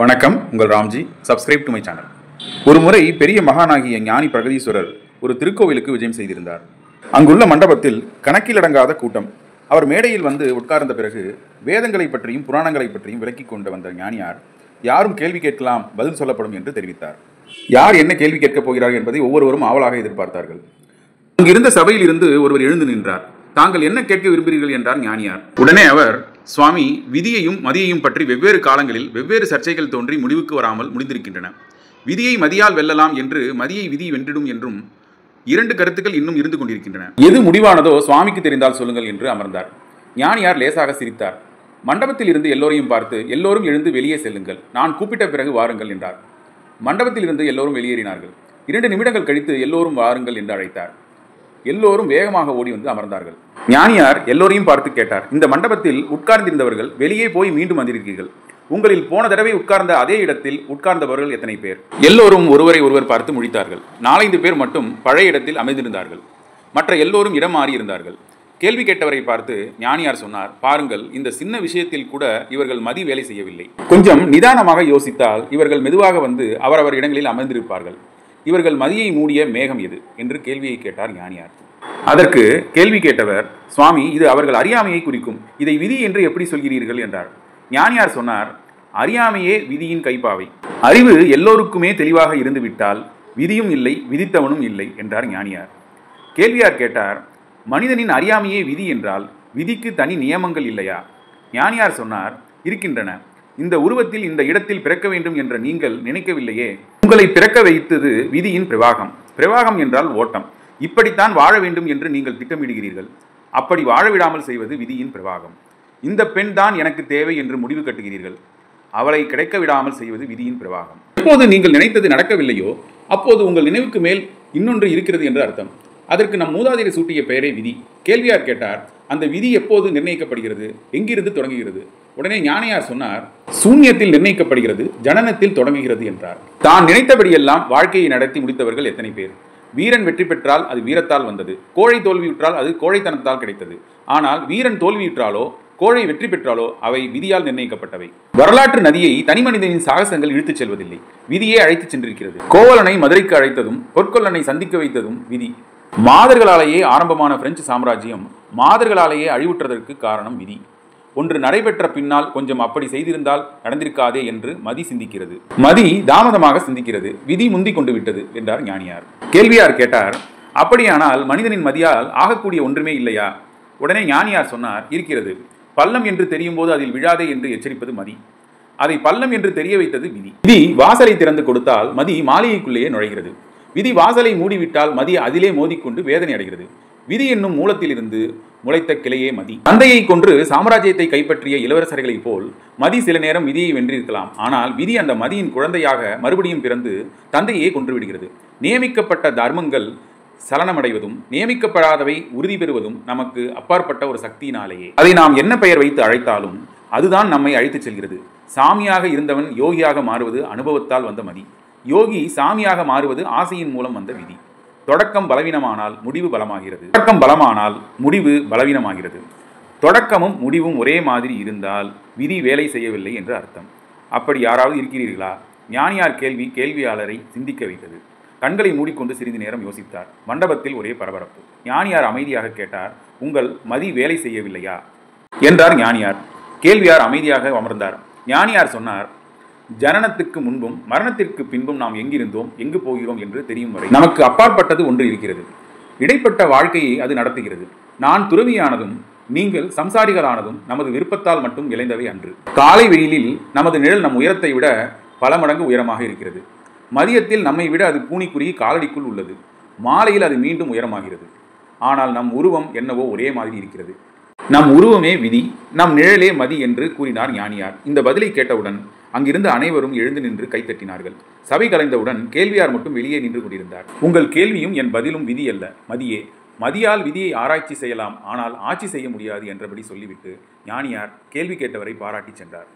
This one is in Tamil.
வணக்கம், உங்கள் Ramji. Subscribe to my channel. ஒரு முறை பெரிய மகானாகிய ஞானி பிரகதீஸ்வரர் ஒரு திருக்கோவிலுக்கு விஜயம் செய்திருந்தார். அங்குள்ள மண்டபத்தில் கணக்கிலடங்காத கூட்டம். அவர் மேடையில் வந்து உட்கார்ந்த பிறகு வேதங்களை பற்றியும் புராணங்களை பற்றியும் விளக்கி கொண்டு வந்த ஞானியார், யாரும் கேள்வி கேட்கலாம், பதில் சொல்லப்படும் என்று தெரிவித்தார். யார் என்ன கேள்வி கேட்கப் போகிறார் என்பதை ஒவ்வொருவரும் ஆவலாக எதிர்பார்த்தார்கள். அங்கிருந்த சபையில் இருந்து ஒருவர் எழுந்து நின்றார். தாங்கள் என்ன கேட்க விரும்புகிறீர்கள் என்றார் ஞானியார். உடனே அவர், சுவாமி, விதியையும் மதியையும் பற்றி வெவ்வேறு காலங்களில் வெவ்வேறு சர்ச்சைகள் தோன்றி முடிவுக்கு வராமல் முடிந்திருக்கின்றன. விதியை மதியால் வெல்லலாம் என்று, மதியை விதி வென்றிடும் என்றும் இரண்டு கருத்துக்கள் இன்னும் இருந்து கொண்டிருக்கின்றன. எது முடிவானதோ சுவாமிக்கு தெரிந்தால் சொல்லுங்கள் என்று அமர்ந்தார். ஞானியார் லேசாக சிரித்தார். மண்டபத்தில் இருந்து எல்லோரையும் பார்த்து, எல்லோரும் எழுந்து வெளியே செல்லுங்கள், நான் கூப்பிட்ட பிறகு வாருங்கள் என்றார். மண்டபத்தில் இருந்து எல்லோரும் வெளியேறினார்கள். 2 நிமிடங்கள் கழித்து எல்லோரும் வாருங்கள் என்று அழைத்தார். எல்லோரும் வேகமாக ஓடி வந்து அமர்ந்தார்கள். ஞானியார் எல்லோரையும் பார்த்து கேட்டார், இந்த மண்டபத்தில் உட்கார்ந்திருந்தவர்கள் வெளியே போய் மீண்டும் வந்திருக்கிறீர்கள். உங்களில் போன தடவை உட்கார்ந்த அதே இடத்தில் உட்கார்ந்தவர்கள் எத்தனை பேர்? எல்லோரும் ஒருவரை ஒருவர் பார்த்து முழித்தார்கள். 4-5 பேர் மட்டும் பழைய இடத்தில் அமைந்திருந்தார்கள். மற்ற எல்லோரும் இடம் மாறி இருந்தார்கள். கேள்வி கேட்டவரை பார்த்து ஞானியார் சொன்னார், பாருங்கள், இந்த சின்ன விஷயத்தில் கூட இவர்கள் மதி வேலை செய்யவில்லை. கொஞ்சம் நிதானமாக யோசித்தால் இவர்கள் மெதுவாக வந்து அவரவர் இடங்களில் அமர்ந்திருப்பார்கள். இவர்கள் மதியை மூடிய மேகம் எது என்று கேள்வியை கேட்டார் ஞானியார். அதற்கு கேள்வி கேட்டவர், சுவாமி, இது அவர்கள் அறியாமையை குறிக்கும். இதை விதி என்று எப்படி சொல்கிறீர்கள் என்றார். ஞானியார் சொன்னார், அறியாமையே விதியின் கைப்பாவை. அறிவு எல்லோருக்குமே தெளிவாக இருந்துவிட்டால் விதியும் இல்லை, விதித்தவனும் இல்லை என்றார் ஞானியார். கேள்வியார் கேட்டார், மனிதனின் அறியாமையே விதி என்றால் விதிக்கு தனி நியமங்கள் இல்லையா? ஞானியார் சொன்னார், இருக்கின்றன. இந்த உருவத்தில் இந்த இடத்தில் பிறக்க வேண்டும் என்ற நீங்கள் நினைக்கவில்லையே. உங்களை பிறக்க வைத்தது விதியின் பிரவாகம். பிரவாகம் என்றால் ஓட்டம். இப்படித்தான் வாழ வேண்டும் என்று நீங்கள் திட்டமிடுகிறீர்கள். அப்படி வாழவிடாமல் செய்வது விதியின் பிரவாகம். இந்த பெண் தான் எனக்கு தேவை என்று முடிவு கட்டுகிறீர்கள். அவளை கிடைக்க விடாமல் செய்வது விதியின் பிரவாகம். எப்போது நீங்கள் நினைத்தது நடக்கவில்லையோ அப்போது உங்கள் நினைவுக்கு மேல் இன்னொன்று இருக்கிறது என்று அர்த்தம். அதற்கு நம் மூதாதையர் சூட்டிய பெயரே விதி. கேள்வியார் கேட்டார், அந்த விதி எப்போது நிர்ணயிக்கப்படுகிறது? எங்கிருந்து தொடங்குகிறது? உடனே ஞானியார் சொன்னார், சூன்யத்தில் நிர்ணயிக்கப்படுகிறது, ஜனனத்தில் தொடங்குகிறது என்றார். தான் நினைத்தபடியெல்லாம் வாழ்க்கையை நடத்தி முடித்தவர்கள் எத்தனை பேர்? வீரன் வெற்றி பெற்றால் அது வீரத்தால் வந்தது. கோழை தோல்வியுற்றால் அது கோழைத்தனத்தால் கிடைத்தது. ஆனால் வீரன் தோல்வியுற்றாலோ கோழை வெற்றி பெற்றாலோ அவை விதியால் நிர்ணயிக்கப்பட்டவை. வரலாற்று நதியை தனிமனிதனின் சாகசங்கள் இழுத்துச் செல்வதில்லை, விதியே அழைத்துச் சென்றிருக்கிறது. கோவலனை மதுரைக்கு அழைத்ததும் பொற்கொல்லனை சந்திக்க வைத்ததும் விதி. மாதர்களாலேயே ஆரம்பமான பிரெஞ்சு சாம்ராஜ்யம் மாதர்களாலேயே அழிவுற்றதற்கு காரணம் விதி. ஒன்று நடைபெற்ற பின்னால் கொஞ்சம் அப்படி செய்திருந்தால் நடந்திருக்காதே என்று மதி சிந்திக்கிறது. மதி தாமதமாக சிந்திக்கிறது, விதி முந்தி கொண்டு விட்டது என்றார் ஞானியார். கேள்வியார் கேட்டார், அப்படியானால் மனிதனின் மதியால் ஆகக்கூடிய ஒன்றுமே இல்லையா? உடனே ஞானியார் சொன்னார், இருக்கிறது. பள்ளம் என்று தெரியும் போது அதில் விழாதே என்று எச்சரிப்பது மதி. அதை பள்ளம் என்று தெரிய வைத்தது விதி. விதி வாசலை திறந்து கொடுத்தால் மதி மாளிகைக்குள்ளேயே நுழைகிறது. விதி வாசலை மூடிவிட்டால் மதி அதிலே மோதிக்கொண்டு வேதனை அடைகிறது. விதி என்னும் மூலத்தில் இருந்து முளைத்த கிளையே மதி. தந்தையை கொன்று சாம்ராஜ்யத்தை கைப்பற்றிய இளவரசர்களைப் போல் மதி சில நேரம் விதியை வென்றிருக்கலாம். ஆனால் விதி அந்த மதியின் குழந்தையாக மறுபடியும் பிறந்து தந்தையை கொன்று விடுகிறது. நியமிக்கப்பட்ட தர்மங்கள் சலனமடைவதும் நியமிக்கப்படாதவை உறுதி பெறுவதும் நமக்கு அப்பாற்பட்ட ஒரு சக்தியினாலேயே. அதை நாம் என்ன பெயர் வைத்து அழைத்தாலும் அதுதான் நம்மை அழைத்துச் செல்கிறது. சாமியாக இருந்தவன் யோகியாக மாறுவது அனுபவத்தால் வந்த மதி. யோகி சாமியாக மாறுவது ஆசையின் மூலம் வந்த விதி. தொடக்கம் பலவீனமானால் முடிவு பலமாகிறது. தொடக்கம் பலமானால் முடிவு பலவீனமாகிறது. தொடக்கமும் முடிவும் ஒரே மாதிரி இருந்தால் விதி வேலை செய்யவில்லை என்று அர்த்தம். அப்படி யாராவது இருக்கிறீர்களா? ஞானியார் கேள்வி கேள்வியாளரை சிந்திக்க வைத்தது. கண்களை மூடிக்கொண்டு சிறிது நேரம் யோசித்தார். மண்டபத்தில் ஒரே பரபரப்பு. ஞானியார் அமைதியாக கேட்டார், உங்கள் மதி வேலை செய்யவில்லையா என்றார் ஞானியார். கேள்வியார் அமைதியாக அமர்ந்தார். ஞானியார் சொன்னார், ஜனனத்துக்கு முன்பும் மரணத்திற்கு பின்பும் நாம் எங்கிருந்தோம், எங்கு போகிறோம் என்று தெரியும் வரை நமக்கு அப்பாற்பட்டது ஒன்று இருக்கிறது. இடைப்பட்ட வாழ்க்கையை அது நடத்துகிறது. நான் துறவியானதும் நீங்கள் சம்சாரிகளானதும் நமது விருப்பத்தால் மட்டும் விளைந்தவை அன்று. காலை வெயிலில் நமது நிழல் நம் உயரத்தை விட பல மடங்கு உயரமாக இருக்கிறது. மதியத்தில் நம்மை விட அது பூனிக்குறுகி காலடிக்குள் உள்ளது. மாலையில் அது மீண்டும் உயரமாகிறது. ஆனால் நம் உருவம் என்னவோ ஒரே மாதிரி இருக்கிறது. நம் உருவமே விதி, நம் நிழலே மதி என்று கூறினார் ஞானியார். இந்த பதிலை கேட்டவுடன் அங்கிருந்து அனைவரும் எழுந்து நின்று கைத்தட்டினார்கள். சபை கலைந்தவுடன் கேள்வியார் மட்டும் வெளியே நின்று கொண்டிருந்தார். உங்கள் கேள்வியும் என் பதிலும் விதி அல்ல, மதியே. மதியால் விதியை ஆராய்ச்சி செய்யலாம், ஆனால் ஆட்சி செய்ய முடியாது என்றபடி சொல்லிவிட்டு ஞானியார் கேள்வி கேட்டவரை பாராட்டி சென்றார்.